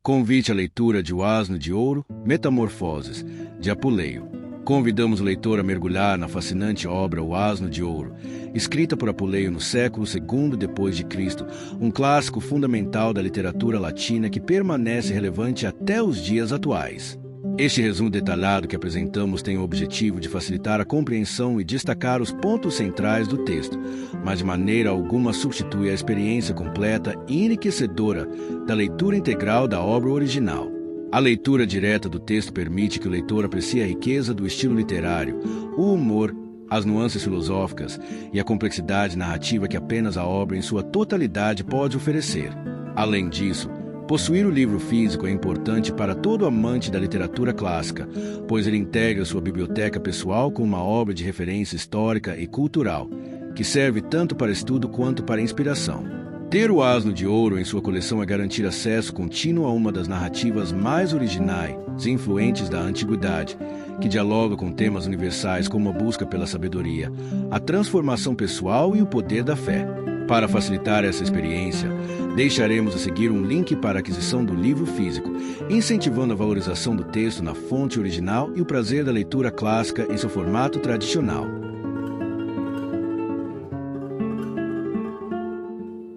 Convite à leitura de O Asno de Ouro, Metamorfoses, de Apuleio. Convidamos o leitor a mergulhar na fascinante obra O Asno de Ouro, escrita por Apuleio no século II depois de Cristo, um clássico fundamental da literatura latina que permanece relevante até os dias atuais. Este resumo detalhado que apresentamos tem o objetivo de facilitar a compreensão e destacar os pontos centrais do texto, mas de maneira alguma substitui a experiência completa e enriquecedora da leitura integral da obra original. A leitura direta do texto permite que o leitor aprecie a riqueza do estilo literário, o humor, as nuances filosóficas e a complexidade narrativa que apenas a obra em sua totalidade pode oferecer. Além disso, possuir o livro físico é importante para todo amante da literatura clássica, pois ele integra sua biblioteca pessoal com uma obra de referência histórica e cultural, que serve tanto para estudo quanto para inspiração. Ter o Asno de Ouro em sua coleção é garantir acesso contínuo a uma das narrativas mais originais e influentes da antiguidade, que dialoga com temas universais como a busca pela sabedoria, a transformação pessoal e o poder da fé. Para facilitar essa experiência, deixaremos a seguir um link para a aquisição do livro físico, incentivando a valorização do texto na fonte original e o prazer da leitura clássica em seu formato tradicional.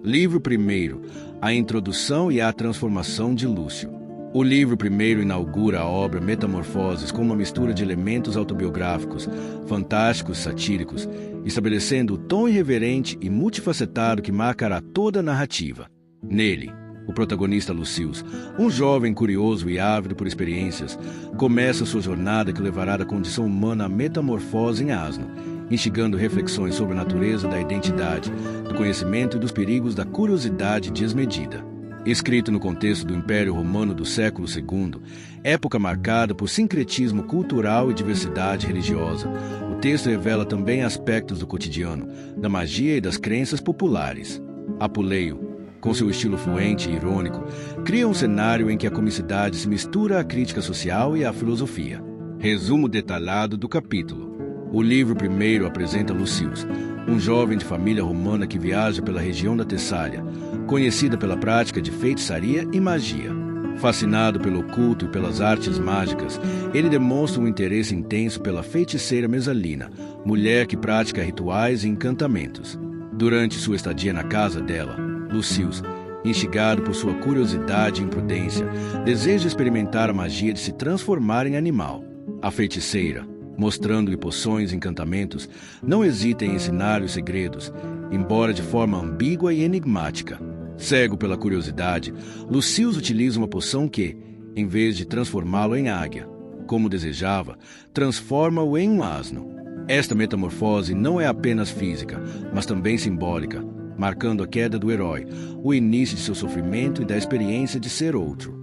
Livro 1. A Introdução e a Transformação de Lúcio. O livro 1 inaugura a obra Metamorfoses com uma mistura de elementos autobiográficos, fantásticos, satíricos, estabelecendo o tom irreverente e multifacetado que marcará toda a narrativa. Nele, o protagonista Lucius, um jovem curioso e ávido por experiências, começa sua jornada que o levará da condição humana à metamorfose em asno, instigando reflexões sobre a natureza da identidade, do conhecimento e dos perigos da curiosidade desmedida. Escrito no contexto do Império Romano do século II, época marcada por sincretismo cultural e diversidade religiosa, o texto revela também aspectos do cotidiano, da magia e das crenças populares. Apuleio, com seu estilo fluente e irônico, cria um cenário em que a comicidade se mistura à crítica social e à filosofia. Resumo detalhado do capítulo. O livro 1 apresenta Lucius, um jovem de família romana que viaja pela região da Tessália, conhecida pela prática de feitiçaria e magia. Fascinado pelo oculto e pelas artes mágicas, ele demonstra um interesse intenso pela feiticeira Mesalina, mulher que pratica rituais e encantamentos. Durante sua estadia na casa dela, Lucius, instigado por sua curiosidade e imprudência, deseja experimentar a magia de se transformar em animal. A feiticeira, mostrando-lhe poções e encantamentos, não hesita em ensinar-lhe os segredos, embora de forma ambígua e enigmática. Cego pela curiosidade, Lucius utiliza uma poção que, em vez de transformá-lo em águia, como desejava, transforma-o em um asno. Esta metamorfose não é apenas física, mas também simbólica, marcando a queda do herói, o início de seu sofrimento e da experiência de ser outro.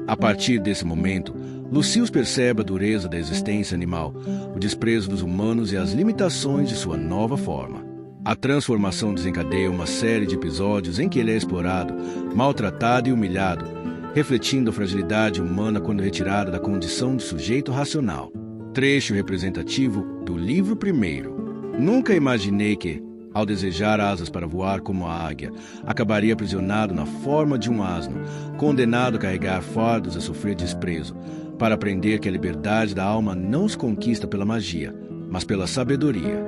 A partir desse momento, Lucius percebe a dureza da existência animal, o desprezo dos humanos e as limitações de sua nova forma. A transformação desencadeia uma série de episódios em que ele é explorado, maltratado e humilhado, refletindo a fragilidade humana quando retirada da condição de sujeito racional. Trecho representativo do livro 1. Nunca imaginei que, ao desejar asas para voar como a águia, acabaria aprisionado na forma de um asno, condenado a carregar fardos e a sofrer desprezo, para aprender que a liberdade da alma não se conquista pela magia, mas pela sabedoria.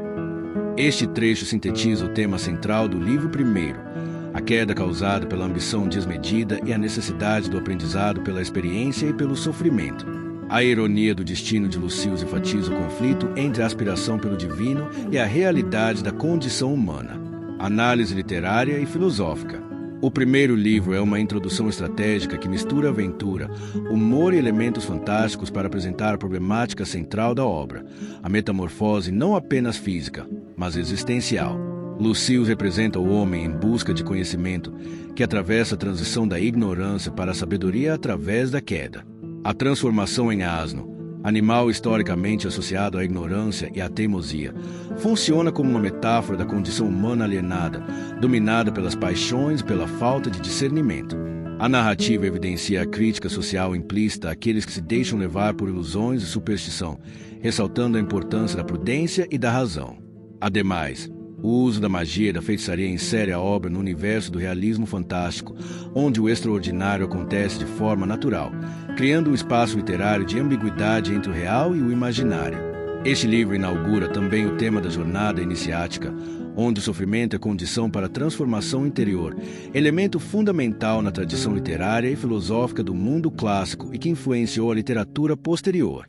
Este trecho sintetiza o tema central do livro 1, a queda causada pela ambição desmedida e a necessidade do aprendizado pela experiência e pelo sofrimento. A ironia do destino de Lucius enfatiza o conflito entre a aspiração pelo divino e a realidade da condição humana. Análise literária e filosófica. O primeiro livro é uma introdução estratégica que mistura aventura, humor e elementos fantásticos para apresentar a problemática central da obra, a metamorfose não apenas física, mas existencial. Lucius representa o homem em busca de conhecimento, que atravessa a transição da ignorância para a sabedoria através da queda. A transformação em asno, animal historicamente associado à ignorância e à teimosia, funciona como uma metáfora da condição humana alienada, dominada pelas paixões e pela falta de discernimento. A narrativa evidencia a crítica social implícita àqueles que se deixam levar por ilusões e superstição, ressaltando a importância da prudência e da razão. Ademais, O uso da magia e da feitiçaria insere a obra no universo do realismo fantástico, onde o extraordinário acontece de forma natural, criando um espaço literário de ambiguidade entre o real e o imaginário. Este livro inaugura também o tema da jornada iniciática, onde o sofrimento é condição para a transformação interior, elemento fundamental na tradição literária e filosófica do mundo clássico e que influenciou a literatura posterior.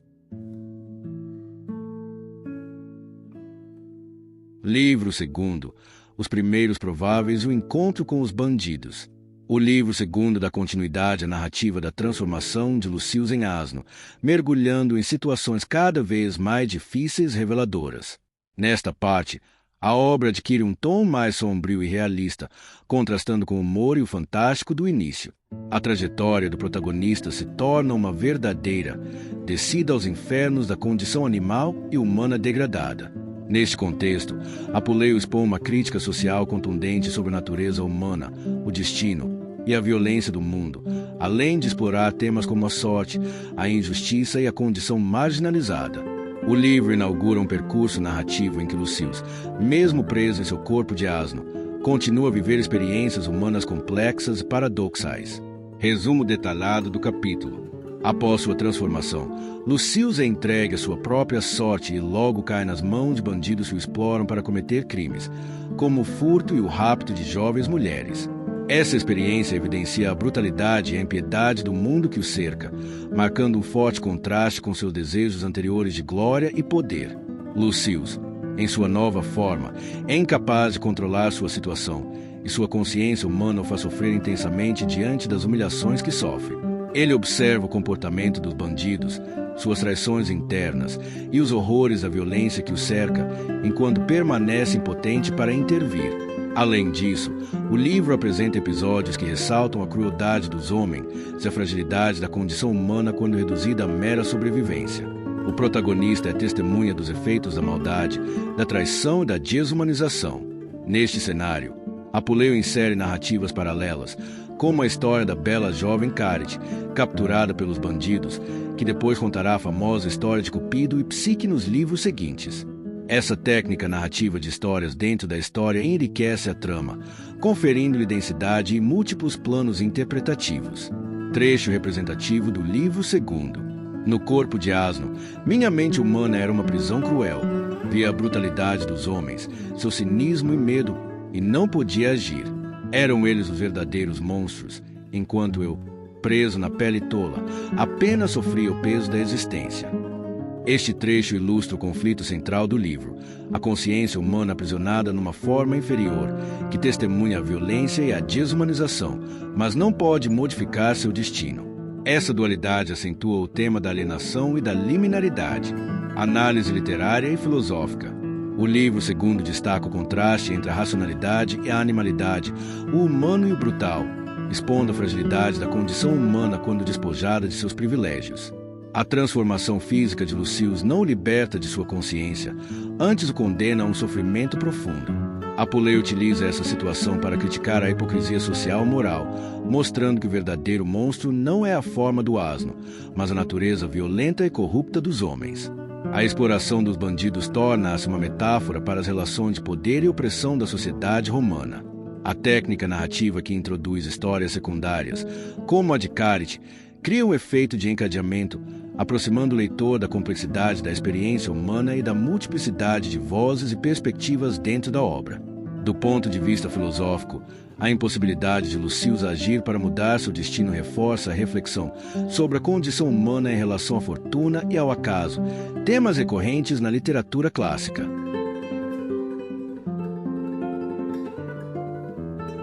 Livro segundo. Os primeiros prováveis e o encontro com os bandidos. O livro segundo dá continuidade à narrativa da transformação de Lucius em asno, mergulhando em situações cada vez mais difíceis e reveladoras. Nesta parte, a obra adquire um tom mais sombrio e realista, contrastando com o humor e o fantástico do início. A trajetória do protagonista se torna uma verdadeira descida aos infernos da condição animal e humana degradada. Neste contexto, Apuleio expõe uma crítica social contundente sobre a natureza humana, o destino e a violência do mundo, além de explorar temas como a sorte, a injustiça e a condição marginalizada. O livro inaugura um percurso narrativo em que Lucius, mesmo preso em seu corpo de asno, continua a viver experiências humanas complexas e paradoxais. Resumo detalhado do capítulo. Após sua transformação, Lucius é entregue à sua própria sorte e logo cai nas mãos de bandidos que o exploram para cometer crimes, como o furto e o rapto de jovens mulheres. Essa experiência evidencia a brutalidade e a impiedade do mundo que o cerca, marcando um forte contraste com seus desejos anteriores de glória e poder. Lucius, em sua nova forma, é incapaz de controlar sua situação, e sua consciência humana o faz sofrer intensamente diante das humilhações que sofre. Ele observa o comportamento dos bandidos, suas traições internas e os horrores da violência que o cerca, enquanto permanece impotente para intervir. Além disso, o livro apresenta episódios que ressaltam a crueldade dos homens e a fragilidade da condição humana quando reduzida à mera sobrevivência. O protagonista é testemunha dos efeitos da maldade, da traição e da desumanização. Neste cenário, Apuleio insere narrativas paralelas, como a história da bela jovem Carite, capturada pelos bandidos, que depois contará a famosa história de Cupido e Psique nos livros seguintes. Essa técnica narrativa de histórias dentro da história enriquece a trama, conferindo-lhe densidade e múltiplos planos interpretativos. Trecho representativo do livro segundo. No corpo de asno, minha mente humana era uma prisão cruel. Via a brutalidade dos homens, seu cinismo e medo, e não podia agir. Eram eles os verdadeiros monstros, enquanto eu, preso na pele tola, apenas sofria o peso da existência. Este trecho ilustra o conflito central do livro, a consciência humana aprisionada numa forma inferior, que testemunha a violência e a desumanização, mas não pode modificar seu destino. Essa dualidade acentua o tema da alienação e da liminaridade, análise literária e filosófica. O livro segundo destaca o contraste entre a racionalidade e a animalidade, o humano e o brutal, expondo a fragilidade da condição humana quando despojada de seus privilégios. A transformação física de Lucius não o liberta de sua consciência, antes o condena a um sofrimento profundo. Apuleio utiliza essa situação para criticar a hipocrisia social moral, mostrando que o verdadeiro monstro não é a forma do asno, mas a natureza violenta e corrupta dos homens. A exploração dos bandidos torna-se uma metáfora para as relações de poder e opressão da sociedade romana. A técnica narrativa que introduz histórias secundárias, como a de Carite, cria um efeito de encadeamento, aproximando o leitor da complexidade da experiência humana e da multiplicidade de vozes e perspectivas dentro da obra. Do ponto de vista filosófico, a impossibilidade de Lucius agir para mudar seu destino reforça a reflexão sobre a condição humana em relação à fortuna e ao acaso, temas recorrentes na literatura clássica.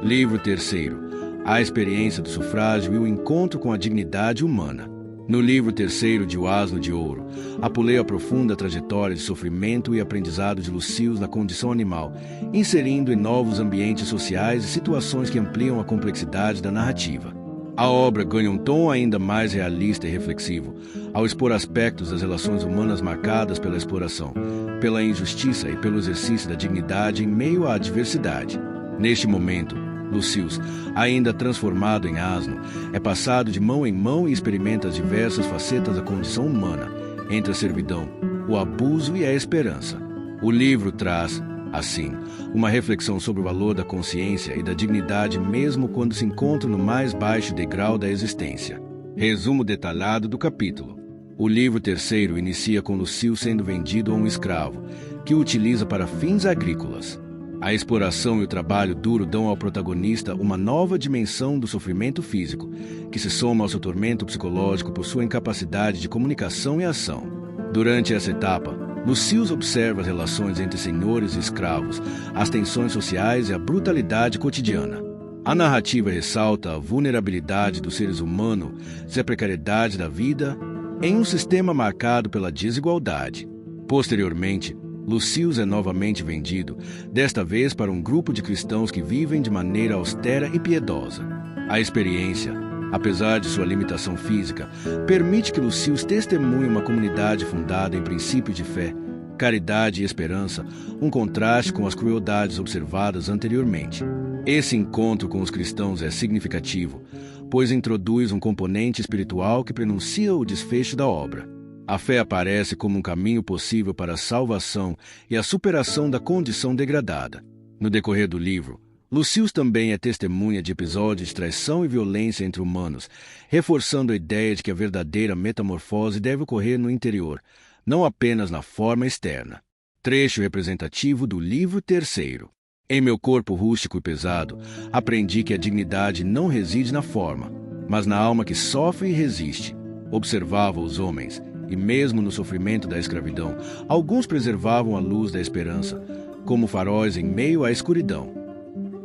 Livro terceiro. A experiência do sufrágio e o encontro com a dignidade humana. No livro terceiro de O Asno de Ouro, Apuleio aprofunda a trajetória de sofrimento e aprendizado de Lucius na condição animal, inserindo em novos ambientes sociais e situações que ampliam a complexidade da narrativa. A obra ganha um tom ainda mais realista e reflexivo, ao expor aspectos das relações humanas marcadas pela exploração, pela injustiça e pelo exercício da dignidade em meio à adversidade. Neste momento, Lucius, ainda transformado em asno, é passado de mão em mão e experimenta as diversas facetas da condição humana, entre a servidão, o abuso e a esperança. O livro traz, Assim, uma reflexão sobre o valor da consciência e da dignidade mesmo quando se encontra no mais baixo degrau da existência. Resumo detalhado do capítulo. O livro terceiro inicia com Lucius sendo vendido a um escravo, que o utiliza para fins agrícolas. A exploração e o trabalho duro dão ao protagonista uma nova dimensão do sofrimento físico, que se soma ao seu tormento psicológico por sua incapacidade de comunicação e ação. Durante essa etapa, Lucius observa as relações entre senhores e escravos, as tensões sociais e a brutalidade cotidiana. A narrativa ressalta a vulnerabilidade dos seres humanos e a precariedade da vida em um sistema marcado pela desigualdade. Posteriormente, Lucius é novamente vendido, desta vez para um grupo de cristãos que vivem de maneira austera e piedosa. A experiência, apesar de sua limitação física, permite que Lucius testemunhe uma comunidade fundada em princípios de fé, caridade e esperança, um contraste com as crueldades observadas anteriormente. Esse encontro com os cristãos é significativo, pois introduz um componente espiritual que prenuncia o desfecho da obra. A fé aparece como um caminho possível para a salvação e a superação da condição degradada. No decorrer do livro, Lucius também é testemunha de episódios de traição e violência entre humanos, reforçando a ideia de que a verdadeira metamorfose deve ocorrer no interior, não apenas na forma externa. Trecho representativo do livro terceiro. Em meu corpo rústico e pesado, aprendi que a dignidade não reside na forma, mas na alma que sofre e resiste. Observava os homens, e mesmo no sofrimento da escravidão, alguns preservavam a luz da esperança, como faróis em meio à escuridão.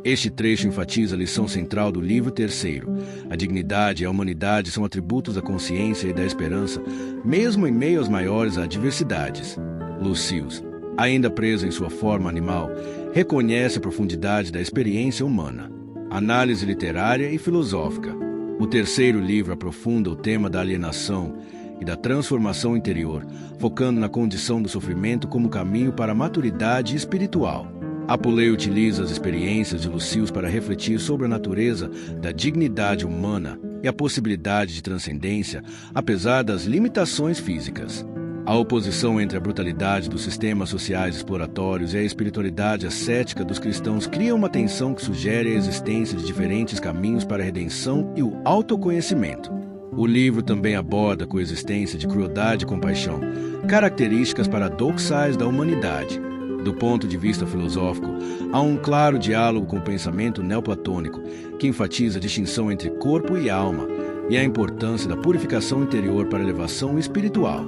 Este trecho enfatiza a lição central do livro terceiro. A dignidade e a humanidade são atributos da consciência e da esperança, mesmo em meio às maiores adversidades. Lucius, ainda preso em sua forma animal, reconhece a profundidade da experiência humana. Análise literária e filosófica. O terceiro livro aprofunda o tema da alienação e da transformação interior, focando na condição do sofrimento como caminho para a maturidade espiritual. Apulei utiliza as experiências de Lucius para refletir sobre a natureza da dignidade humana e a possibilidade de transcendência, apesar das limitações físicas. A oposição entre a brutalidade dos sistemas sociais exploratórios e a espiritualidade ascética dos cristãos cria uma tensão que sugere a existência de diferentes caminhos para a redenção e o autoconhecimento. O livro também aborda a coexistência de crueldade e compaixão, características paradoxais da humanidade. Do ponto de vista filosófico, há um claro diálogo com o pensamento neoplatônico, que enfatiza a distinção entre corpo e alma e a importância da purificação interior para a elevação espiritual.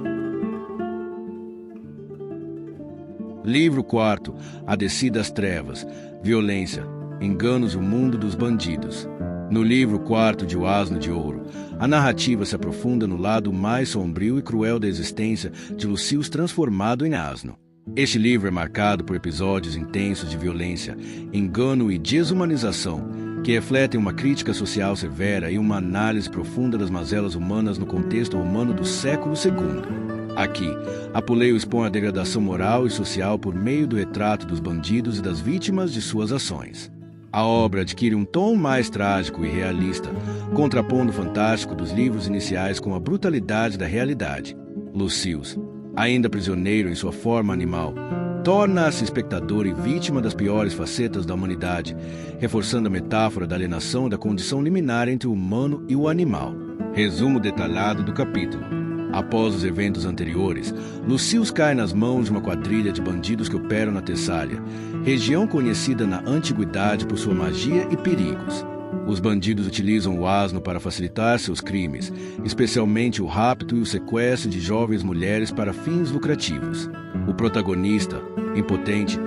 Livro 4. A Descida às Trevas, Violência, Enganos e o Mundo dos Bandidos. No livro 4 de O Asno de Ouro, a narrativa se aprofunda no lado mais sombrio e cruel da existência de Lucius transformado em asno. Este livro é marcado por episódios intensos de violência, engano e desumanização, que refletem uma crítica social severa e uma análise profunda das mazelas humanas no contexto romano do século II. Aqui, Apuleio expõe a degradação moral e social por meio do retrato dos bandidos e das vítimas de suas ações. A obra adquire um tom mais trágico e realista, contrapondo o fantástico dos livros iniciais com a brutalidade da realidade. Lucius, ainda prisioneiro em sua forma animal, torna-se espectador e vítima das piores facetas da humanidade, reforçando a metáfora da alienação da condição liminar entre o humano e o animal. Resumo detalhado do capítulo. Após os eventos anteriores, Lucius cai nas mãos de uma quadrilha de bandidos que operam na Tessália, região conhecida na antiguidade por sua magia e perigos. Os bandidos utilizam o asno para facilitar seus crimes, especialmente o rapto e o sequestro de jovens mulheres para fins lucrativos. O protagonista, impotente,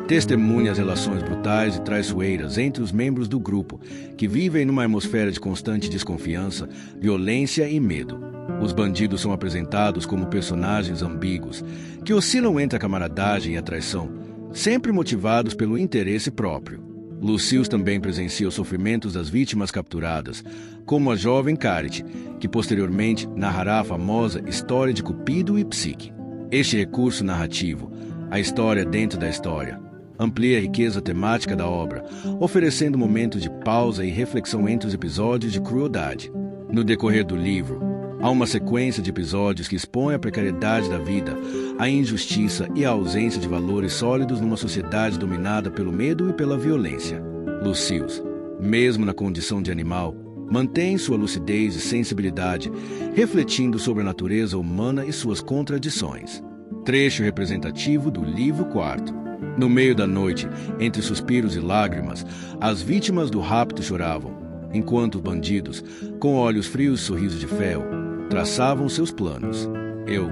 testemunha as relações brutais e traiçoeiras entre os membros do grupo, que vivem numa atmosfera de constante desconfiança, violência e medo. Os bandidos são apresentados como personagens ambíguos, que oscilam entre a camaradagem e a traição, sempre motivados pelo interesse próprio. Lucius também presencia os sofrimentos das vítimas capturadas, como a jovem Carite, que posteriormente narrará a famosa História de Cupido e Psique. Este recurso narrativo, a história dentro da história, amplia a riqueza temática da obra, oferecendo momentos de pausa e reflexão entre os episódios de crueldade. No decorrer do livro, Há uma sequência de episódios que expõe a precariedade da vida, a injustiça e a ausência de valores sólidos numa sociedade dominada pelo medo e pela violência. Lucius, mesmo na condição de animal, mantém sua lucidez e sensibilidade, refletindo sobre a natureza humana e suas contradições. Trecho representativo do livro 4. No meio da noite, entre suspiros e lágrimas, as vítimas do rapto choravam, enquanto os bandidos, com olhos frios e sorriso de fel, traçavam seus planos. Eu,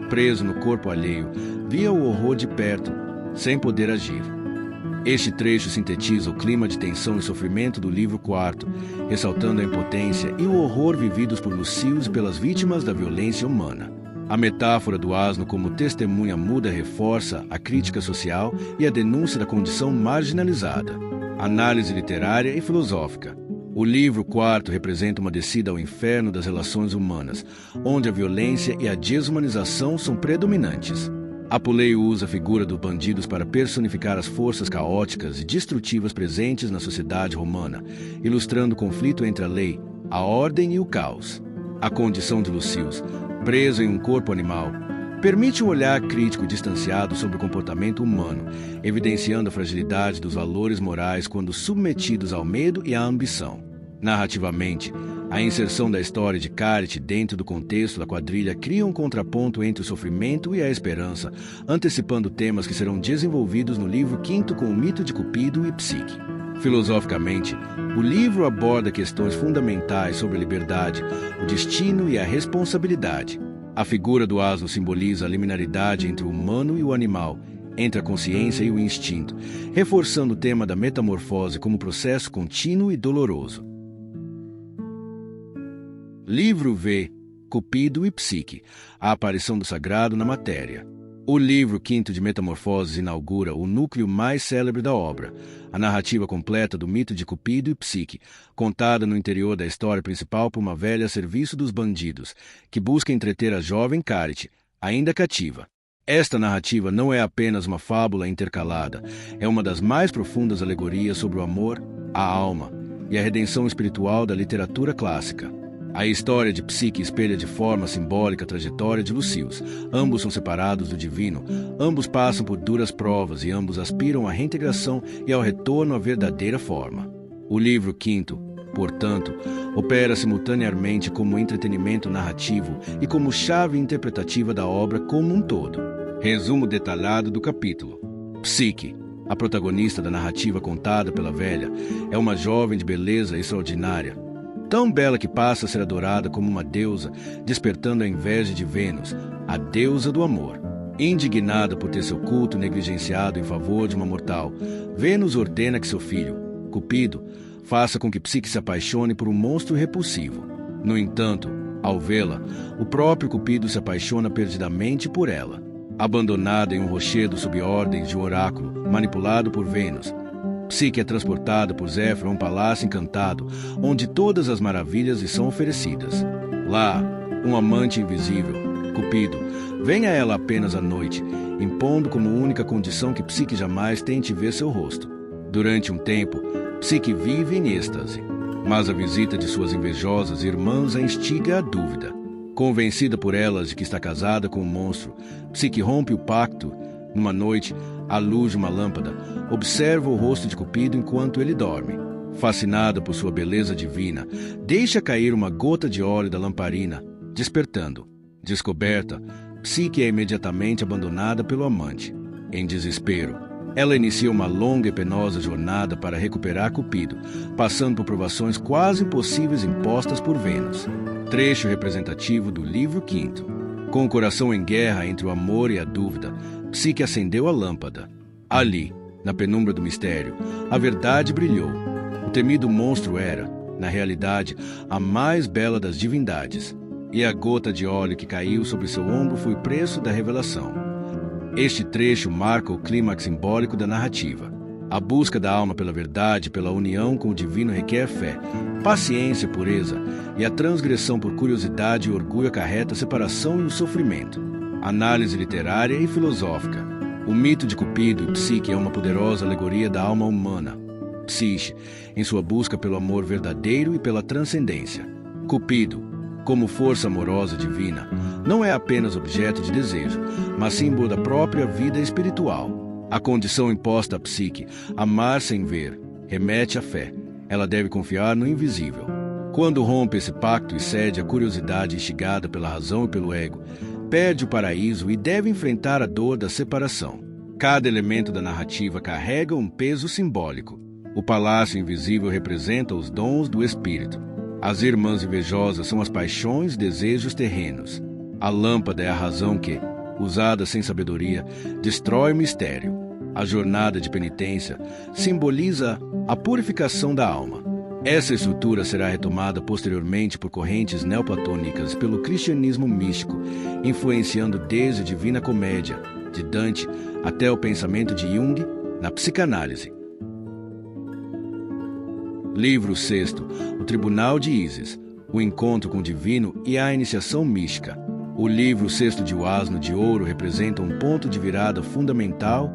preso no corpo alheio, via o horror de perto, sem poder agir. Este trecho sintetiza o clima de tensão e sofrimento do livro 4, ressaltando a impotência e o horror vividos por Lucius e pelas vítimas da violência humana. A metáfora do asno como testemunha muda reforça a crítica social e a denúncia da condição marginalizada. Análise literária e filosófica. O livro 4 representa uma descida ao inferno das relações humanas, onde a violência e a desumanização são predominantes. Apuleio usa a figura dos bandidos para personificar as forças caóticas e destrutivas presentes na sociedade romana, ilustrando o conflito entre a lei, a ordem e o caos. A condição de Lucius, preso em um corpo animal, permite um olhar crítico e distanciado sobre o comportamento humano, evidenciando a fragilidade dos valores morais quando submetidos ao medo e à ambição. Narrativamente, a inserção da história de Charite dentro do contexto da quadrilha cria um contraponto entre o sofrimento e a esperança, antecipando temas que serão desenvolvidos no livro 5 com o mito de Cupido e Psique. Filosoficamente, o livro aborda questões fundamentais sobre a liberdade, o destino e a responsabilidade. A figura do asno simboliza a liminaridade entre o humano e o animal, entre a consciência e o instinto, reforçando o tema da metamorfose como processo contínuo e doloroso. Livro V. Cupido e Psique. A aparição do sagrado na matéria. O livro 5 de Metamorfoses inaugura o núcleo mais célebre da obra, a narrativa completa do mito de Cupido e Psique, contada no interior da história principal por uma velha a serviço dos bandidos, que busca entreter a jovem Charite, ainda cativa. Esta narrativa não é apenas uma fábula intercalada, é uma das mais profundas alegorias sobre o amor, a alma e a redenção espiritual da literatura clássica. A história de Psique espelha de forma simbólica a trajetória de Lucius. Ambos são separados do divino, ambos passam por duras provas e ambos aspiram à reintegração e ao retorno à verdadeira forma. O livro 5, portanto, opera simultaneamente como entretenimento narrativo e como chave interpretativa da obra como um todo. Resumo detalhado do capítulo. Psique, a protagonista da narrativa contada pela velha, é uma jovem de beleza extraordinária, tão bela que passa a ser adorada como uma deusa, despertando a inveja de Vênus, a deusa do amor. Indignada por ter seu culto negligenciado em favor de uma mortal, Vênus ordena que seu filho, Cupido, faça com que Psique se apaixone por um monstro repulsivo. No entanto, ao vê-la, o próprio Cupido se apaixona perdidamente por ela. Abandonada em um rochedo sob ordens de um oráculo, manipulado por Vênus, Psique é transportada por Zéfiro a um palácio encantado, onde todas as maravilhas lhe são oferecidas. Lá, um amante invisível, Cupido, vem a ela apenas à noite, impondo como única condição que Psique jamais tente ver seu rosto. Durante um tempo, Psique vive em êxtase, mas a visita de suas invejosas irmãs a instiga à dúvida. Convencida por elas de que está casada com um monstro, Psique rompe o pacto. Numa noite, à luz de uma lâmpada, observa o rosto de Cupido enquanto ele dorme. Fascinada por sua beleza divina, deixa cair uma gota de óleo da lamparina, despertando. Descoberta, Psique é imediatamente abandonada pelo amante. Em desespero, ela inicia uma longa e penosa jornada para recuperar Cupido, passando por provações quase impossíveis impostas por Vênus. Trecho representativo do livro 5. Com o coração em guerra entre o amor e a dúvida, Psique acendeu a lâmpada. Ali, na penumbra do mistério, a verdade brilhou. O temido monstro era, na realidade, a mais bela das divindades. E a gota de óleo que caiu sobre seu ombro foi o preço da revelação. Este trecho marca o clímax simbólico da narrativa. A busca da alma pela verdade, pela união com o divino requer fé, paciência, pureza, e a transgressão por curiosidade e orgulho acarreta a separação e o sofrimento. Análise literária e filosófica. O mito de Cupido e Psique é uma poderosa alegoria da alma humana. Psique, em sua busca pelo amor verdadeiro e pela transcendência. Cupido, como força amorosa divina, não é apenas objeto de desejo, mas símbolo da própria vida espiritual. A condição imposta à psique, amar sem ver, remete à fé. Ela deve confiar no invisível. Quando rompe esse pacto e cede à curiosidade instigada pela razão e pelo ego, perde o paraíso e deve enfrentar a dor da separação. Cada elemento da narrativa carrega um peso simbólico. O palácio invisível representa os dons do espírito. As irmãs invejosas são as paixões e desejos terrenos. A lâmpada é a razão que, usada sem sabedoria, destrói o mistério. A jornada de penitência simboliza a purificação da alma. Essa estrutura será retomada posteriormente por correntes neoplatônicas pelo cristianismo místico, influenciando desde a Divina Comédia, de Dante, até o pensamento de Jung na psicanálise. Livro 6º, O Tribunal de Ísis, o encontro com o divino e a iniciação mística. O livro 6º de O Asno de Ouro representa um ponto de virada fundamental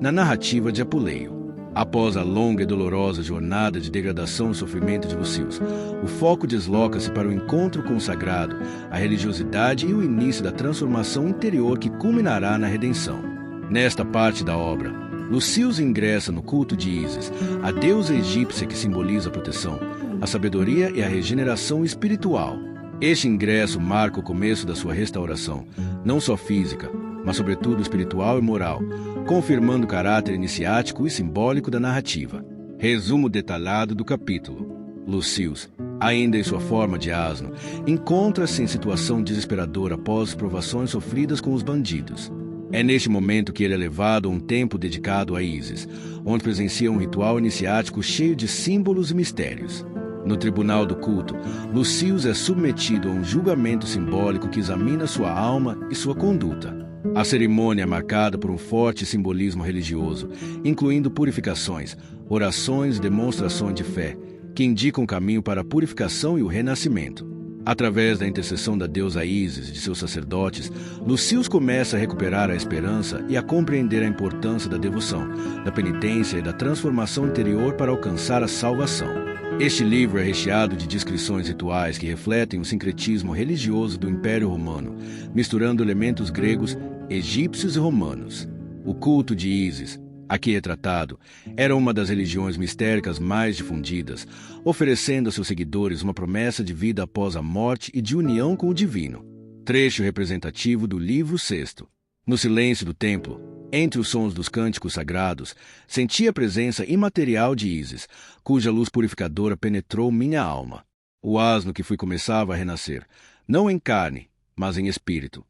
na narrativa de Apuleio. Após a longa e dolorosa jornada de degradação e sofrimento de Lucius, o foco desloca-se para o encontro com o sagrado, a religiosidade e o início da transformação interior que culminará na redenção. Nesta parte da obra, Lucius ingressa no culto de Ísis, a deusa egípcia que simboliza a proteção, a sabedoria e a regeneração espiritual. Este ingresso marca o começo da sua restauração, não só física, mas sobretudo espiritual e moral, confirmando o caráter iniciático e simbólico da narrativa. Resumo detalhado do capítulo. Lucius, ainda em sua forma de asno, encontra-se em situação desesperadora após as provações sofridas com os bandidos. É neste momento que ele é levado a um templo dedicado a Ísis, onde presencia um ritual iniciático cheio de símbolos e mistérios. No tribunal do culto, Lucius é submetido a um julgamento simbólico que examina sua alma e sua conduta. A cerimônia é marcada por um forte simbolismo religioso, incluindo purificações, orações e demonstrações de fé, que indicam o caminho para a purificação e o renascimento. Através da intercessão da deusa Ísis e de seus sacerdotes, Lucius começa a recuperar a esperança e a compreender a importância da devoção, da penitência e da transformação interior para alcançar a salvação. Este livro é recheado de descrições rituais que refletem o sincretismo religioso do Império Romano, misturando elementos gregos, egípcios e romanos. O culto de Ísis, aqui retratado, era uma das religiões mistéricas mais difundidas, oferecendo a seus seguidores uma promessa de vida após a morte e de união com o divino. Trecho representativo do livro 6º. No silêncio do templo, entre os sons dos cânticos sagrados, senti a presença imaterial de Ísis, cuja luz purificadora penetrou minha alma. O asno que fui começava a renascer, não em carne, mas em espírito.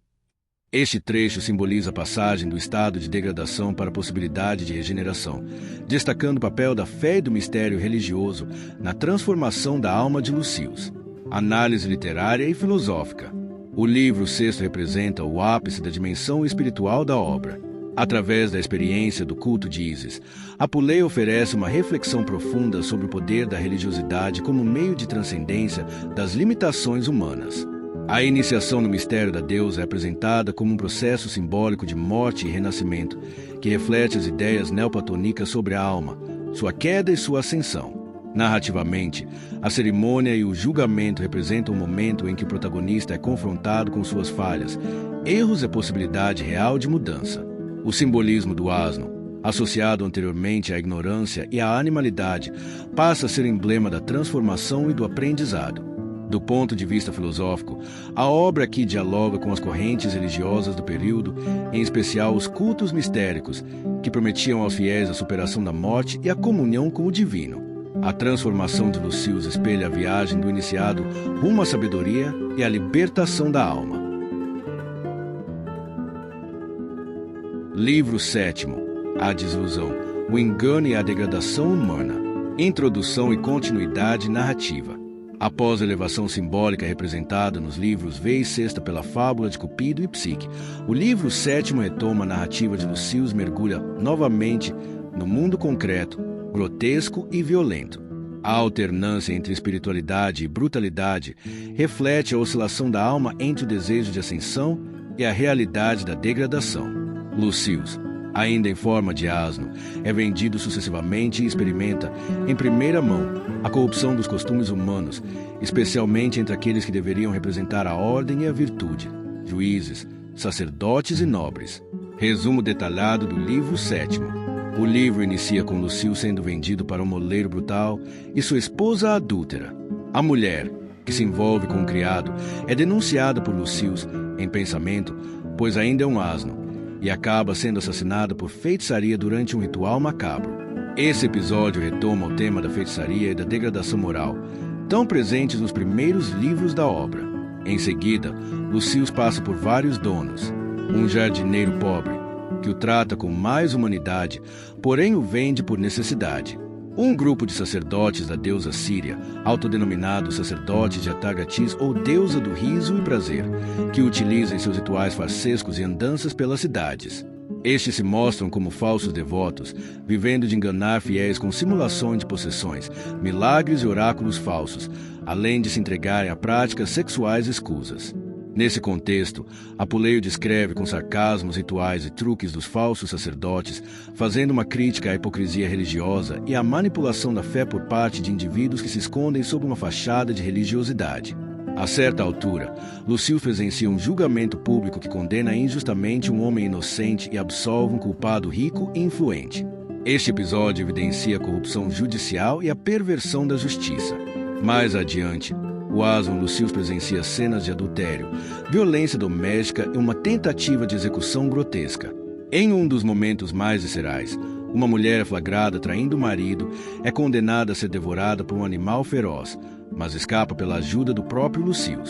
Este trecho simboliza a passagem do estado de degradação para a possibilidade de regeneração, destacando o papel da fé e do mistério religioso na transformação da alma de Lucius. Análise literária e filosófica. O livro 6º representa o ápice da dimensão espiritual da obra. Através da experiência do culto de Ísis, Apuleio oferece uma reflexão profunda sobre o poder da religiosidade como meio de transcendência das limitações humanas. A iniciação no mistério da deusa é apresentada como um processo simbólico de morte e renascimento, que reflete as ideias neoplatônicas sobre a alma, sua queda e sua ascensão. Narrativamente, a cerimônia e o julgamento representam o momento em que o protagonista é confrontado com suas falhas, erros e a possibilidade real de mudança. O simbolismo do asno, associado anteriormente à ignorância e à animalidade, passa a ser emblema da transformação e do aprendizado. Do ponto de vista filosófico, a obra aqui dialoga com as correntes religiosas do período, em especial os cultos mistéricos, que prometiam aos fiéis a superação da morte e a comunhão com o divino. A transformação de Lucius espelha a viagem do iniciado rumo à sabedoria e à libertação da alma. Livro 7º, A Desilusão, o engano e a degradação humana. Introdução e continuidade narrativa. Após a elevação simbólica representada nos livros V e VI pela fábula de Cupido e Psique, o livro 7º retoma a narrativa de Lucius e mergulha novamente no mundo concreto, grotesco e violento. A alternância entre espiritualidade e brutalidade reflete a oscilação da alma entre o desejo de ascensão e a realidade da degradação. Lucius, ainda em forma de asno, é vendido sucessivamente e experimenta, em primeira mão, a corrupção dos costumes humanos, especialmente entre aqueles que deveriam representar a ordem e a virtude, juízes, sacerdotes e nobres. Resumo detalhado do livro 7º. O livro inicia com Lucille sendo vendido para um moleiro brutal e sua esposa adúltera. A mulher, que se envolve com o criado, é denunciada por Lucille em pensamento, pois ainda é um asno, e acaba sendo assassinada por feitiçaria durante um ritual macabro. Esse episódio retoma o tema da feitiçaria e da degradação moral, tão presentes nos primeiros livros da obra. Em seguida, Lucille passa por vários donos. Um jardineiro pobre, que o trata com mais humanidade, porém o vende por necessidade. Um grupo de sacerdotes da deusa Síria, autodenominados sacerdotes de Atargatis ou deusa do riso e prazer, que utiliza em seus rituais farsescos e andanças pelas cidades. Estes se mostram como falsos devotos, vivendo de enganar fiéis com simulações de possessões, milagres e oráculos falsos, além de se entregarem a práticas sexuais escusas. Nesse contexto, Apuleio descreve com sarcasmo os rituais e truques dos falsos sacerdotes, fazendo uma crítica à hipocrisia religiosa e à manipulação da fé por parte de indivíduos que se escondem sob uma fachada de religiosidade. A certa altura, Lucille presencia um julgamento público que condena injustamente um homem inocente e absolve um culpado rico e influente. Este episódio evidencia a corrupção judicial e a perversão da justiça. Mais adiante, o asno Lucille presencia cenas de adultério, violência doméstica e uma tentativa de execução grotesca. Em um dos momentos mais viscerais, uma mulher flagrada traindo o marido é condenada a ser devorada por um animal feroz, mas escapa pela ajuda do próprio Lucille.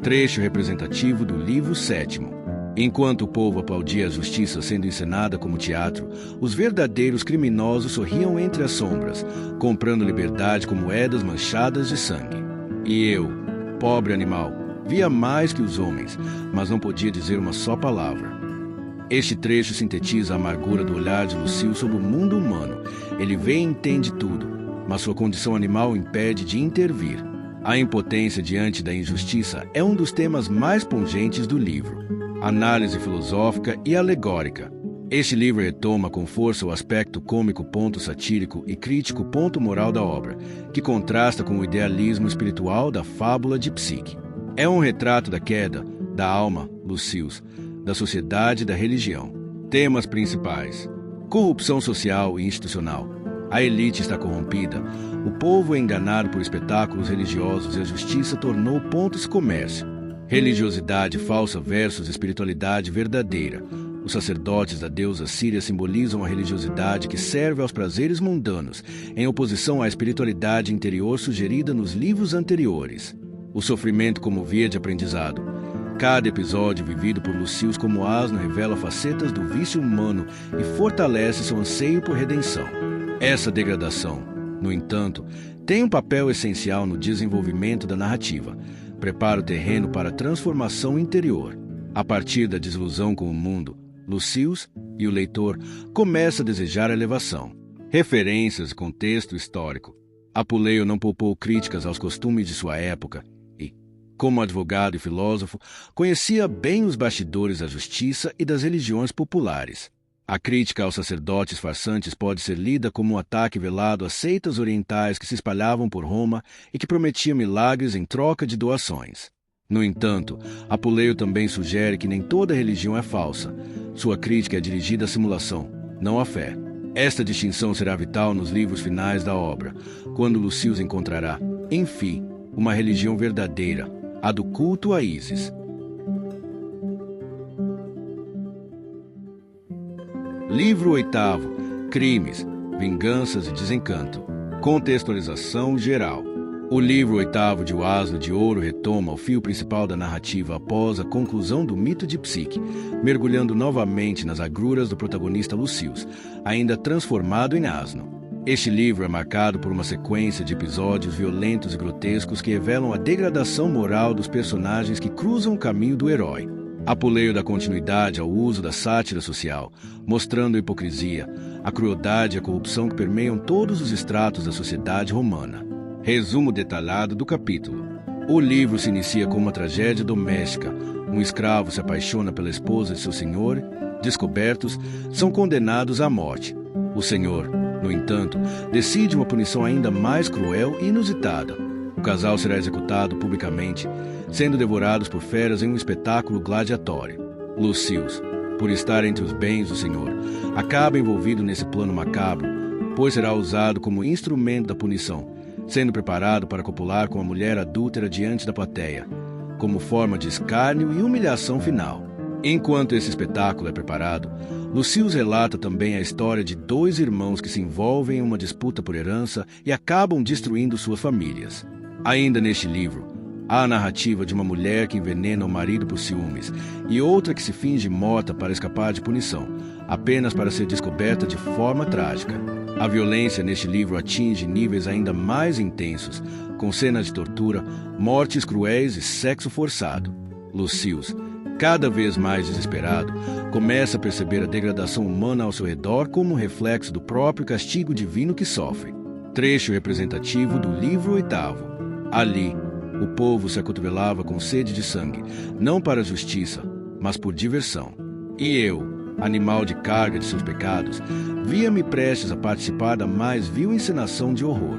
Trecho representativo do livro 7º. Enquanto o povo aplaudia a justiça sendo encenada como teatro, os verdadeiros criminosos sorriam entre as sombras, comprando liberdade com moedas manchadas de sangue. E eu, pobre animal, via mais que os homens, mas não podia dizer uma só palavra. Este trecho sintetiza a amargura do olhar de Lucille sobre o mundo humano. Ele vê e entende tudo, mas sua condição animal o impede de intervir. A impotência diante da injustiça é um dos temas mais pungentes do livro. Análise filosófica e alegórica. Este livro retoma com força o aspecto cômico ponto satírico e crítico ponto moral da obra, que contrasta com o idealismo espiritual da fábula de Psique. É um retrato da queda, da alma, Lucille, da sociedade e da religião. Temas principais: corrupção social e institucional. A elite está corrompida, o povo é enganado por espetáculos religiosos e a justiça tornou pontos comércio. Religiosidade falsa versus espiritualidade verdadeira. Os sacerdotes da deusa Síria simbolizam a religiosidade que serve aos prazeres mundanos, em oposição à espiritualidade interior sugerida nos livros anteriores. O sofrimento como via de aprendizado. Cada episódio vivido por Lucille como asno revela facetas do vício humano e fortalece seu anseio por redenção. Essa degradação, no entanto, tem um papel essencial no desenvolvimento da narrativa. Prepara o terreno para a transformação interior. A partir da desilusão com o mundo, Lucille e o leitor começa a desejar a elevação. Referências e contexto histórico. Apuleio não poupou críticas aos costumes de sua época e, como advogado e filósofo, conhecia bem os bastidores da justiça e das religiões populares. A crítica aos sacerdotes farsantes pode ser lida como um ataque velado às seitas orientais que se espalhavam por Roma e que prometiam milagres em troca de doações. No entanto, Apuleio também sugere que nem toda religião é falsa. Sua crítica é dirigida à simulação, não à fé. Esta distinção será vital nos livros finais da obra, quando Lucille encontrará, enfim, uma religião verdadeira, a do culto a Ísis. Livro 8º. Crimes, Vinganças e Desencanto. Contextualização geral. O livro 8º de O Asno de Ouro retoma o fio principal da narrativa após a conclusão do mito de Psique, mergulhando novamente nas agruras do protagonista Lucille, ainda transformado em asno. Este livro é marcado por uma sequência de episódios violentos e grotescos que revelam a degradação moral dos personagens que cruzam o caminho do herói. Apuleio dá continuidade ao uso da sátira social, mostrando a hipocrisia, a crueldade e a corrupção que permeiam todos os estratos da sociedade romana. Resumo detalhado do capítulo. O livro se inicia com uma tragédia doméstica. Um escravo se apaixona pela esposa de seu senhor Descobertos, são condenados à morte. O Senhor, no entanto, decide uma punição ainda mais cruel e inusitada. O casal será executado publicamente, sendo devorados por feras em um espetáculo gladiatório. Lucius, por estar entre os bens do Senhor, acaba envolvido nesse plano macabro, pois será usado como instrumento da punição, sendo preparado para copular com a mulher adúltera diante da plateia, como forma de escárnio e humilhação final. Enquanto esse espetáculo é preparado, Lucius relata também a história de dois irmãos que se envolvem em uma disputa por herança e acabam destruindo suas famílias. Ainda neste livro, há a narrativa de uma mulher que envenena o marido por ciúmes e outra que se finge morta para escapar de punição, apenas para ser descoberta de forma trágica. A violência neste livro atinge níveis ainda mais intensos, com cenas de tortura, mortes cruéis e sexo forçado. Lucius, cada vez mais desesperado, começa a perceber a degradação humana ao seu redor como um reflexo do próprio castigo divino que sofre. Trecho representativo do livro 8º. Ali, o povo se acotovelava com sede de sangue, não para a justiça, mas por diversão. E eu, animal de carga de seus pecados, via-me prestes a participar da mais vil encenação de horror.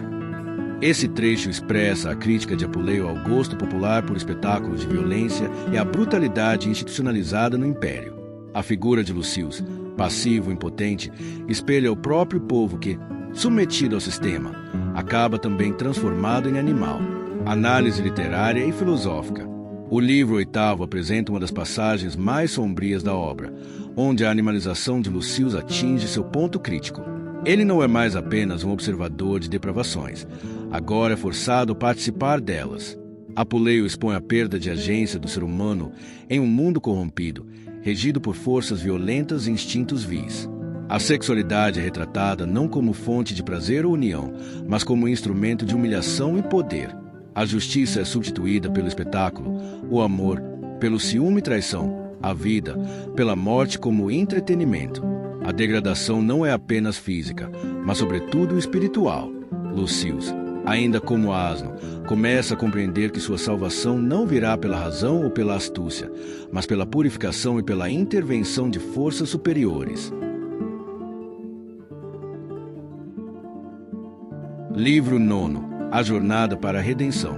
Esse trecho expressa a crítica de Apuleio ao gosto popular por espetáculos de violência e a brutalidade institucionalizada no Império. A figura de Lucius, passivo e impotente, espelha o próprio povo que, submetido ao sistema, acaba também transformado em animal. Análise literária e filosófica. O livro 8º apresenta uma das passagens mais sombrias da obra, onde a animalização de Lucius atinge seu ponto crítico. Ele não é mais apenas um observador de depravações, agora é forçado a participar delas. Apuleio expõe a perda de agência do ser humano em um mundo corrompido, regido por forças violentas e instintos vis. A sexualidade é retratada não como fonte de prazer ou união, mas como instrumento de humilhação e poder. A justiça é substituída pelo espetáculo, o amor, pelo ciúme e traição, a vida, pela morte como entretenimento. A degradação não é apenas física, mas sobretudo espiritual. Lucius, ainda como asno, começa a compreender que sua salvação não virá pela razão ou pela astúcia, mas pela purificação e pela intervenção de forças superiores. Livro 9. A jornada para a redenção,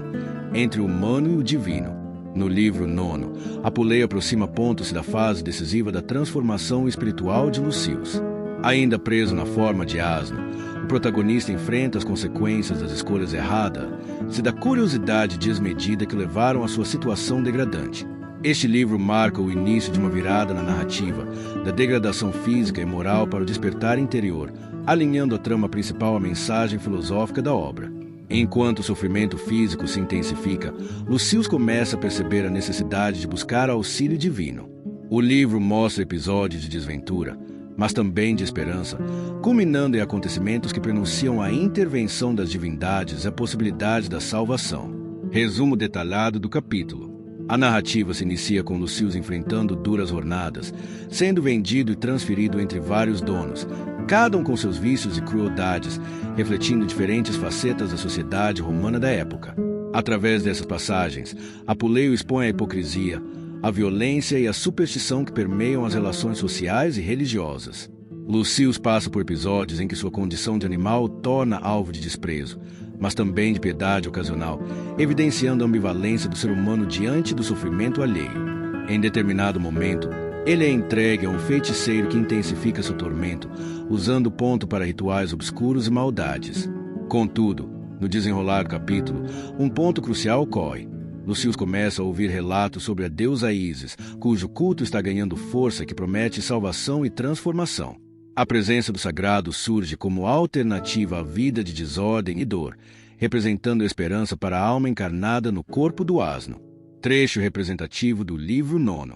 entre o humano e o divino. No livro 9, Apuleio aproxima pontos da fase decisiva da transformação espiritual de Lucius. Ainda preso na forma de asno, o protagonista enfrenta as consequências das escolhas erradas e da curiosidade desmedida que levaram à sua situação degradante. Este livro marca o início de uma virada na narrativa, da degradação física e moral para o despertar interior, alinhando a trama principal à mensagem filosófica da obra. Enquanto o sofrimento físico se intensifica, Lucius começa a perceber a necessidade de buscar auxílio divino. O livro mostra episódios de desventura, mas também de esperança, culminando em acontecimentos que pronunciam a intervenção das divindades e a possibilidade da salvação. Resumo detalhado do capítulo. A narrativa se inicia com Lucius enfrentando duras jornadas, sendo vendido e transferido entre vários donos, cada um com seus vícios e crueldades, refletindo diferentes facetas da sociedade romana da época. Através dessas passagens, Apuleio expõe a hipocrisia, a violência e a superstição que permeiam as relações sociais e religiosas. Lucius passa por episódios em que sua condição de animal o torna alvo de desprezo, mas também de piedade ocasional, evidenciando a ambivalência do ser humano diante do sofrimento alheio. Em determinado momento, ele é entregue a um feiticeiro que intensifica seu tormento, usando o ponto para rituais obscuros e maldades. Contudo, no desenrolar do capítulo, um ponto crucial ocorre. Lucius começa a ouvir relatos sobre a deusa Ísis, cujo culto está ganhando força que promete salvação e transformação. A presença do sagrado surge como alternativa à vida de desordem e dor, representando a esperança para a alma encarnada no corpo do asno. Trecho representativo do livro 9.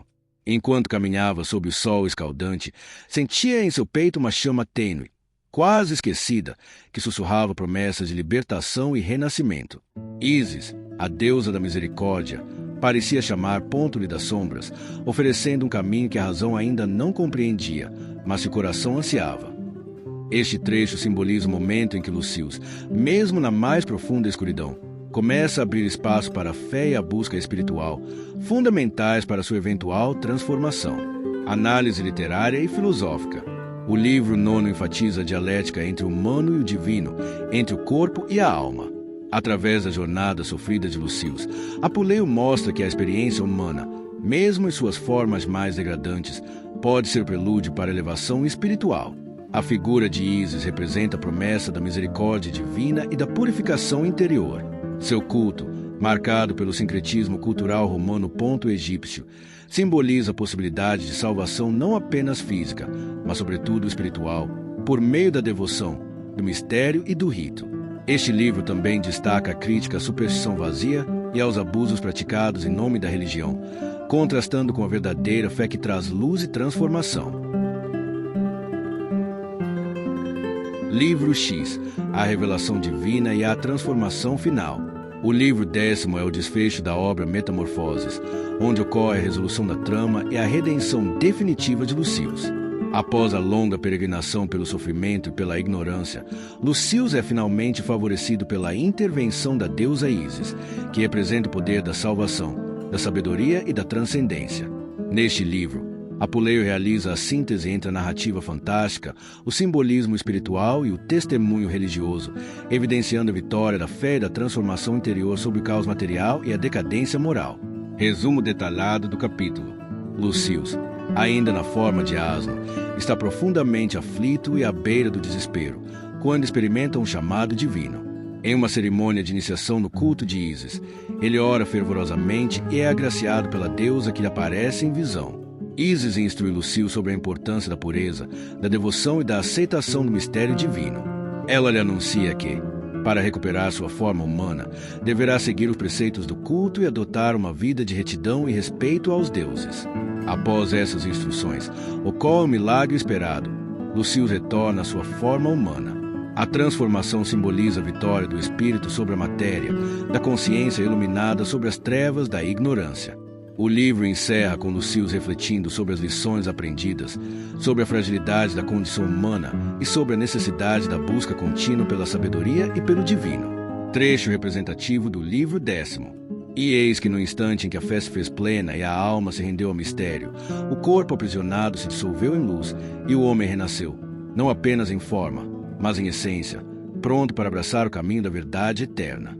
Enquanto caminhava sob o sol escaldante, sentia em seu peito uma chama tênue, quase esquecida, que sussurrava promessas de libertação e renascimento. Ísis, a deusa da misericórdia, parecia chamar ponto-lhe das sombras, oferecendo um caminho que a razão ainda não compreendia, mas que o coração ansiava. Este trecho simboliza o momento em que Lucius, mesmo na mais profunda escuridão, começa a abrir espaço para a fé e a busca espiritual, fundamentais para sua eventual transformação. análise literária e filosófica. O livro nono enfatiza a dialética entre o humano e o divino, entre o corpo e a alma. Através da jornada sofrida de Lucius, Apuleio mostra que a experiência humana, mesmo em suas formas mais degradantes, pode ser prelúdio para a elevação espiritual. A figura de Ísis representa a promessa da misericórdia divina e da purificação interior. Seu culto, marcado pelo sincretismo cultural romano ponto-egípcio, simboliza a possibilidade de salvação não apenas física, mas sobretudo espiritual, por meio da devoção, do mistério e do rito. Este livro também destaca a crítica à superstição vazia e aos abusos praticados em nome da religião, contrastando com a verdadeira fé que traz luz e transformação. Livro X, a revelação divina e a transformação final. O livro 10º é o desfecho da obra Metamorfoses, onde ocorre a resolução da trama e a redenção definitiva de Lucius. Após a longa peregrinação pelo sofrimento e pela ignorância, Lucius é finalmente favorecido pela intervenção da deusa Ísis, que representa o poder da salvação, da sabedoria e da transcendência. Neste livro, Apuleio realiza a síntese entre a narrativa fantástica, o simbolismo espiritual e o testemunho religioso, evidenciando a vitória da fé e da transformação interior sobre o caos material e a decadência moral. Resumo detalhado do capítulo. Lucius, ainda na forma de asno, está profundamente aflito e à beira do desespero, quando experimenta um chamado divino. Em uma cerimônia de iniciação no culto de Ísis, ele ora fervorosamente e é agraciado pela deusa que lhe aparece em visão. Ísis instrui Lucius sobre a importância da pureza, da devoção e da aceitação do mistério divino. Ela lhe anuncia que, para recuperar sua forma humana, deverá seguir os preceitos do culto e adotar uma vida de retidão e respeito aos deuses. Após essas instruções, ocorre o milagre esperado. Lucius retorna à sua forma humana. A transformação simboliza a vitória do espírito sobre a matéria, da consciência iluminada sobre as trevas da ignorância. O livro encerra com Lucius refletindo sobre as lições aprendidas, sobre a fragilidade da condição humana e sobre a necessidade da busca contínua pela sabedoria e pelo divino. Trecho representativo do livro 10º. E eis que no instante em que a fé se fez plena e a alma se rendeu ao mistério, o corpo aprisionado se dissolveu em luz e o homem renasceu, não apenas em forma, mas em essência, pronto para abraçar o caminho da verdade eterna.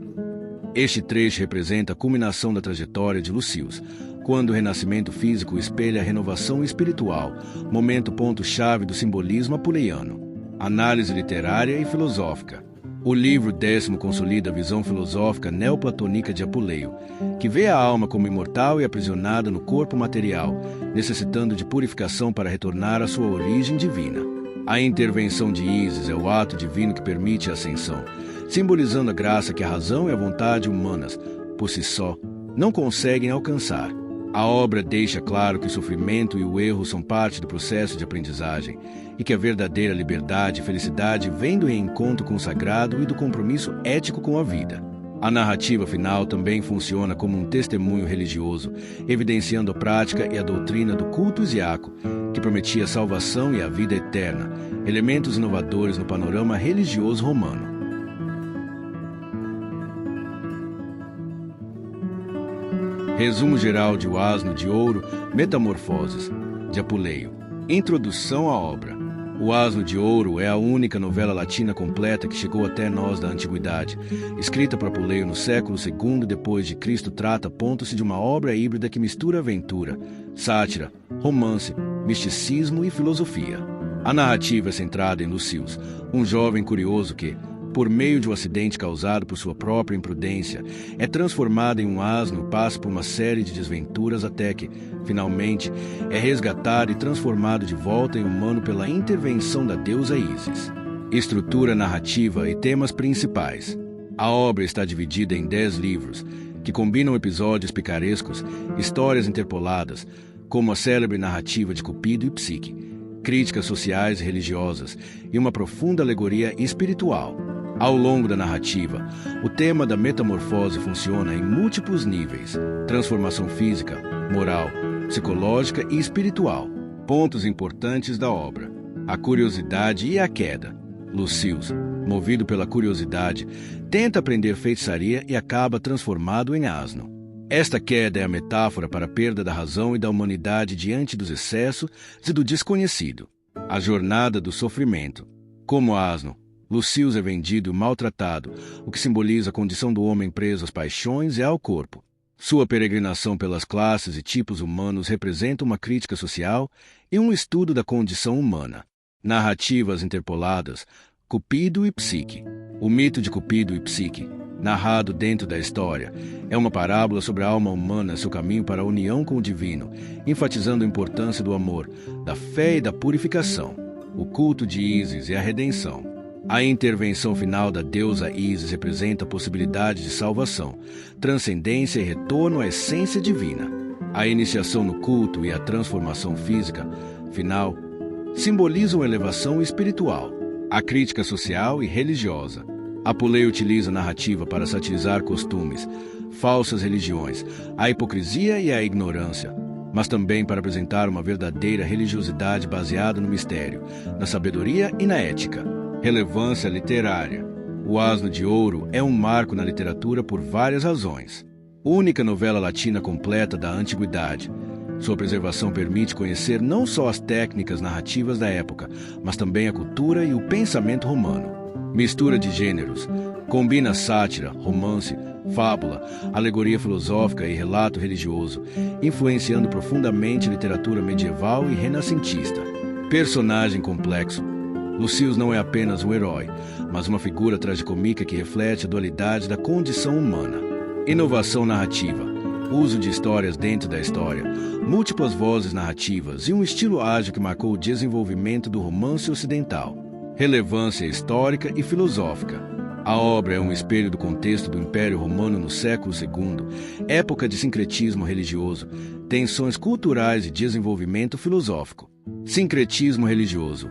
Este trecho representa a culminação da trajetória de Lucius, quando o renascimento físico espelha a renovação espiritual, momento ponto-chave do simbolismo apuleiano. Análise literária e filosófica. O livro 10º consolida a visão filosófica neoplatônica de Apuleio, que vê a alma como imortal e aprisionada no corpo material, necessitando de purificação para retornar à sua origem divina. A intervenção de Ísis é o ato divino que permite a ascensão, simbolizando a graça que a razão e a vontade humanas, por si só, não conseguem alcançar. A obra deixa claro que o sofrimento e o erro são parte do processo de aprendizagem e que a verdadeira liberdade e felicidade vem do reencontro com o sagrado e do compromisso ético com a vida. A narrativa final também funciona como um testemunho religioso, evidenciando a prática e a doutrina do culto isiaco, que prometia a salvação e a vida eterna, elementos inovadores no panorama religioso romano. Resumo geral de O Asno de Ouro, Metamorfoses, de Apuleio. Introdução à obra. O Asno de Ouro é a única novela latina completa que chegou até nós da antiguidade. Escrita por Apuleio no século II depois de Cristo, trata-se de uma obra híbrida que mistura aventura, sátira, romance, misticismo e filosofia. A narrativa é centrada em Lucius, um jovem curioso que, por meio de um acidente causado por sua própria imprudência, é transformado em um asno e passa por uma série de desventuras até que, finalmente, é resgatado e transformado de volta em humano pela intervenção da deusa Ísis. Estrutura narrativa e temas principais. A obra está dividida em 10 livros, que combinam episódios picarescos, histórias interpoladas, como a célebre narrativa de Cupido e Psique, críticas sociais e religiosas e uma profunda alegoria espiritual. Ao longo da narrativa, o tema da metamorfose funciona em múltiplos níveis: transformação física, moral, psicológica e espiritual. Pontos importantes da obra: a curiosidade e a queda. Lucius, movido pela curiosidade, tenta aprender feitiçaria e acaba transformado em asno. Esta queda é a metáfora para a perda da razão e da humanidade diante dos excessos e do desconhecido. A jornada do sofrimento. Como asno, Lucius é vendido e maltratado, o que simboliza a condição do homem preso às paixões e ao corpo. Sua peregrinação pelas classes e tipos humanos representa uma crítica social e um estudo da condição humana. Narrativas interpoladas, Cupido e Psique. O mito de Cupido e Psique, narrado dentro da história, é uma parábola sobre a alma humana e seu caminho para a união com o divino, enfatizando a importância do amor, da fé e da purificação. O culto de Ísis e a redenção. A intervenção final da deusa Ísis representa a possibilidade de salvação, transcendência e retorno à essência divina. A iniciação no culto e a transformação física final simbolizam a elevação espiritual. A crítica social e religiosa. Apuleio utiliza a narrativa para satirizar costumes, falsas religiões, a hipocrisia e a ignorância, mas também para apresentar uma verdadeira religiosidade baseada no mistério, na sabedoria e na ética. Relevância literária. O Asno de Ouro é um marco na literatura por várias razões. Única novela latina completa da antiguidade. Sua preservação permite conhecer não só as técnicas narrativas da época, mas também a cultura e o pensamento romano. Mistura de gêneros. Combina sátira, romance, fábula, alegoria filosófica e relato religioso, influenciando profundamente a literatura medieval e renascentista. Personagem complexo. Lucius não é apenas um herói, mas uma figura tragicomímica que reflete a dualidade da condição humana. Inovação narrativa. Uso de histórias dentro da história, múltiplas vozes narrativas e um estilo ágil que marcou o desenvolvimento do romance ocidental. Relevância histórica e filosófica. A obra é um espelho do contexto do Império Romano no século II, época de sincretismo religioso, tensões culturais e desenvolvimento filosófico. Sincretismo religioso.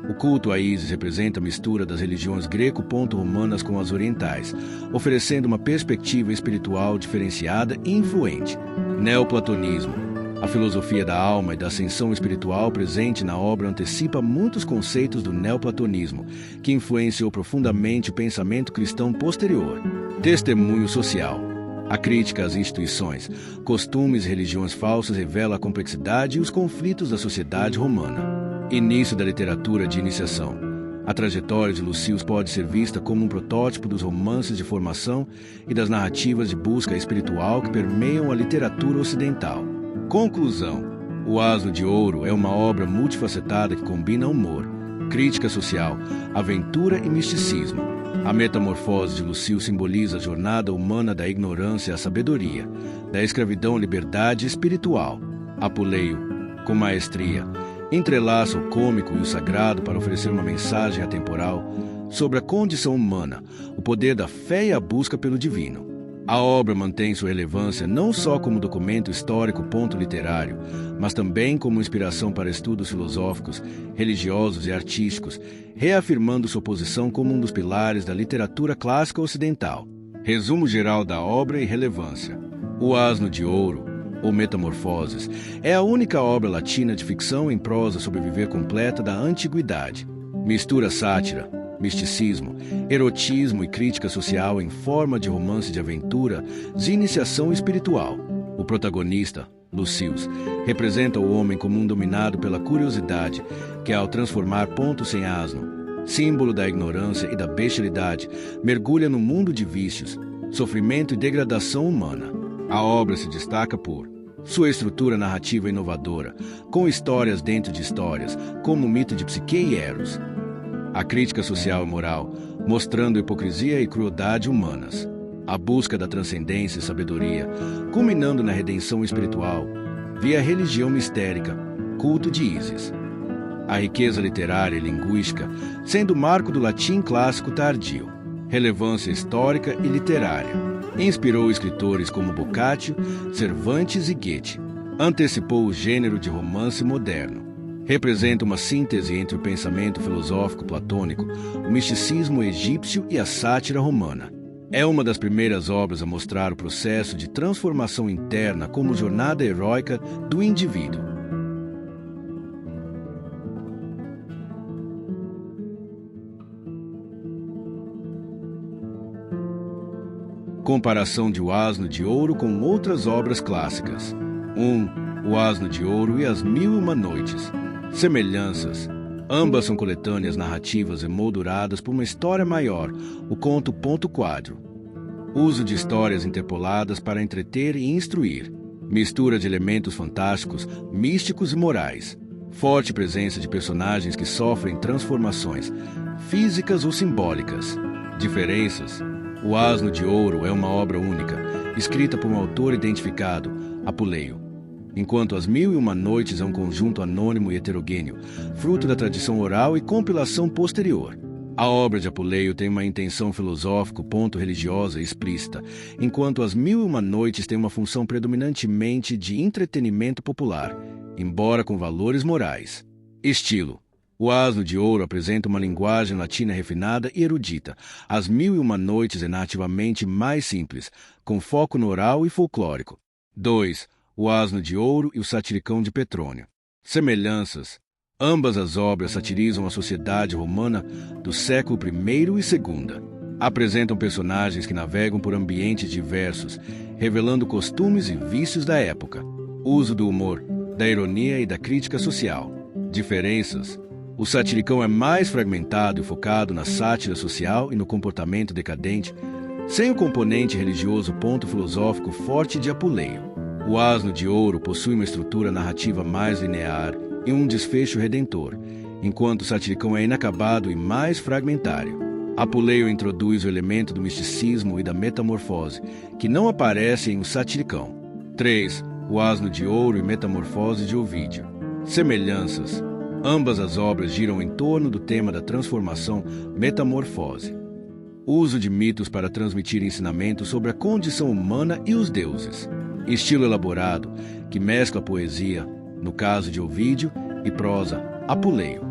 O culto a Ísis representa a mistura das religiões greco-romanas com as orientais, oferecendo uma perspectiva espiritual diferenciada e influente. Neoplatonismo. A filosofia da alma e da ascensão espiritual presente na obra antecipa muitos conceitos do neoplatonismo, que influenciou profundamente o pensamento cristão posterior. Testemunho social. A crítica às instituições, costumes e religiões falsas revela a complexidade e os conflitos da sociedade romana. Início da literatura de iniciação. A trajetória de Lucius pode ser vista como um protótipo dos romances de formação e das narrativas de busca espiritual que permeiam a literatura ocidental. Conclusão. O Asno de Ouro é uma obra multifacetada que combina humor, crítica social, aventura e misticismo. A metamorfose de Lucius simboliza a jornada humana da ignorância à sabedoria, da escravidão à liberdade espiritual. Apuleio, com maestria, entrelaça o cômico e o sagrado para oferecer uma mensagem atemporal sobre a condição humana, o poder da fé e a busca pelo divino. A obra mantém sua relevância não só como documento histórico literário, mas também como inspiração para estudos filosóficos, religiosos e artísticos, reafirmando sua posição como um dos pilares da literatura clássica ocidental. Resumo geral da obra e relevância. O Asno de Ouro, ou Metamorfoses, é a única obra latina de ficção em prosa sobreviver completa da antiguidade. Mistura sátira, misticismo, erotismo e crítica social em forma de romance de aventura de iniciação espiritual. O protagonista, Lucius, representa o homem como um dominado pela curiosidade, que ao transformar pontos em asno, símbolo da ignorância e da bestialidade, mergulha no mundo de vícios, sofrimento e degradação humana. A obra se destaca por sua estrutura narrativa inovadora, com histórias dentro de histórias, como o mito de Psique e Eros. A crítica social e moral, mostrando hipocrisia e crueldade humanas. A busca da transcendência e sabedoria, culminando na redenção espiritual, via religião mistérica, culto de Ísis. A riqueza literária e linguística, sendo marco do latim clássico tardio. Relevância histórica e literária. Inspirou escritores como Boccaccio, Cervantes e Goethe. Antecipou o gênero de romance moderno. Representa uma síntese entre o pensamento filosófico platônico, o misticismo egípcio e a sátira romana. É uma das primeiras obras a mostrar o processo de transformação interna como jornada heróica do indivíduo. Comparação de O Asno de Ouro com outras obras clássicas. 1. O Asno de Ouro e as Mil e Uma Noites. Semelhanças. Ambas são coletâneas narrativas emolduradas por uma história maior, o conto Ponto Quadro. Uso de histórias interpoladas para entreter e instruir. Mistura de elementos fantásticos, místicos e morais. Forte presença de personagens que sofrem transformações, físicas ou simbólicas. Diferenças. O Asno de Ouro é uma obra única, escrita por um autor identificado, Apuleio, enquanto As Mil e Uma Noites é um conjunto anônimo e heterogêneo, fruto da tradição oral e compilação posterior. A obra de Apuleio tem uma intenção filosófico-religiosa explícita, enquanto As Mil e Uma Noites tem uma função predominantemente de entretenimento popular, embora com valores morais. Estilo. O Asno de Ouro apresenta uma linguagem latina refinada e erudita. As Mil e Uma Noites é narrativamente mais simples, com foco no oral e folclórico. 2. O Asno de Ouro e o Satiricão de Petrônio. Semelhanças. Ambas as obras satirizam a sociedade romana do século I e II. Apresentam personagens que navegam por ambientes diversos, revelando costumes e vícios da época. Uso do humor, da ironia e da crítica social. Diferenças. O Satiricão é mais fragmentado e focado na sátira social e no comportamento decadente, sem o componente religioso filosófico forte de Apuleio. O Asno de Ouro possui uma estrutura narrativa mais linear e um desfecho redentor, enquanto o Satiricão é inacabado e mais fragmentário. Apuleio introduz o elemento do misticismo e da metamorfose, que não aparece em O Satiricão. 3. O Asno de Ouro e Metamorfose de Ovídio. Semelhanças. Ambas as obras giram em torno do tema da transformação, metamorfose. Uso de mitos para transmitir ensinamentos sobre a condição humana e os deuses. Estilo elaborado, que mescla poesia, no caso de Ovídio, e prosa, Apuleio.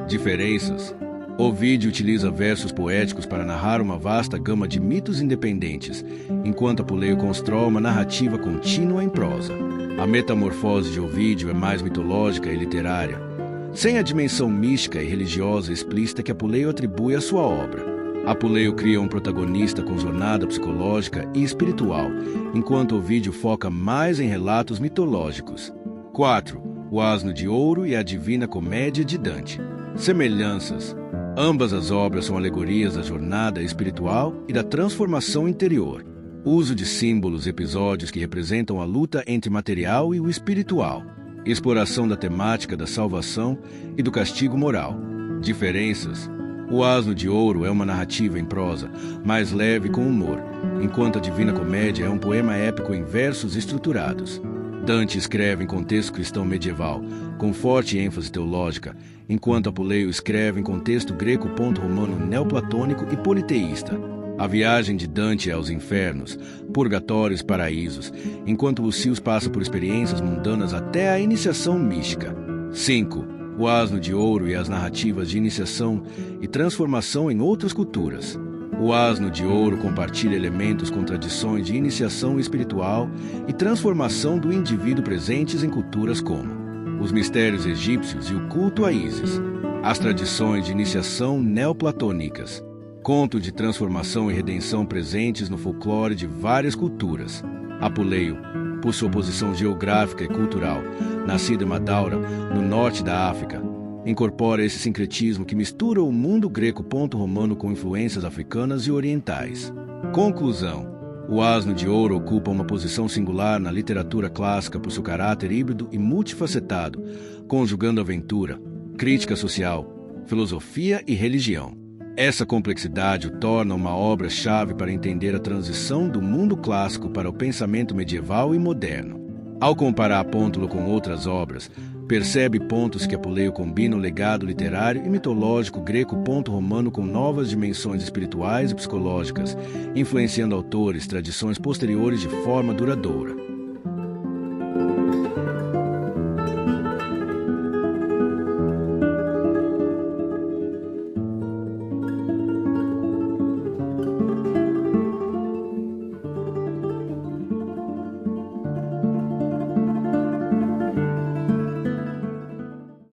Diferenças. Ovídio utiliza versos poéticos para narrar uma vasta gama de mitos independentes, enquanto Apuleio constrói uma narrativa contínua em prosa. A metamorfose de Ovídio é mais mitológica e literária, sem a dimensão mística e religiosa explícita que Apuleio atribui à sua obra. Apuleio cria um protagonista com jornada psicológica e espiritual, enquanto Ovídio foca mais em relatos mitológicos. 4. O Asno de Ouro e a Divina Comédia de Dante. Semelhanças. Ambas as obras são alegorias da jornada espiritual e da transformação interior. Uso de símbolos e episódios que representam a luta entre material e o espiritual. Exploração da temática da salvação e do castigo moral. Diferenças. O Asno de Ouro é uma narrativa em prosa, mais leve com humor, enquanto a Divina Comédia é um poema épico em versos estruturados. Dante escreve em contexto cristão medieval, com forte ênfase teológica, enquanto Apuleio escreve em contexto greco-romano neoplatônico e politeísta. A viagem de Dante é aos infernos, purgatórios e paraísos, enquanto Lucílius passa por experiências mundanas até a iniciação mística. 5. O Asno de Ouro e as narrativas de iniciação e transformação em outras culturas. O Asno de Ouro compartilha elementos com tradições de iniciação espiritual e transformação do indivíduo presentes em culturas como os mistérios egípcios e o culto a Ísis, as tradições de iniciação neoplatônicas, conto de transformação e redenção presentes no folclore de várias culturas. Apuleio, por sua posição geográfica e cultural, nascido em Madaura, no norte da África, incorpora esse sincretismo que mistura o mundo greco-romano com influências africanas e orientais. Conclusão. O Asno de Ouro ocupa uma posição singular na literatura clássica por seu caráter híbrido e multifacetado, conjugando aventura, crítica social, filosofia e religião. Essa complexidade o torna uma obra-chave para entender a transição do mundo clássico para o pensamento medieval e moderno. Ao comparar Póntulo com outras obras, percebe pontos que Apuleio combina o legado literário e mitológico greco-romano com novas dimensões espirituais e psicológicas, influenciando autores, tradições posteriores de forma duradoura.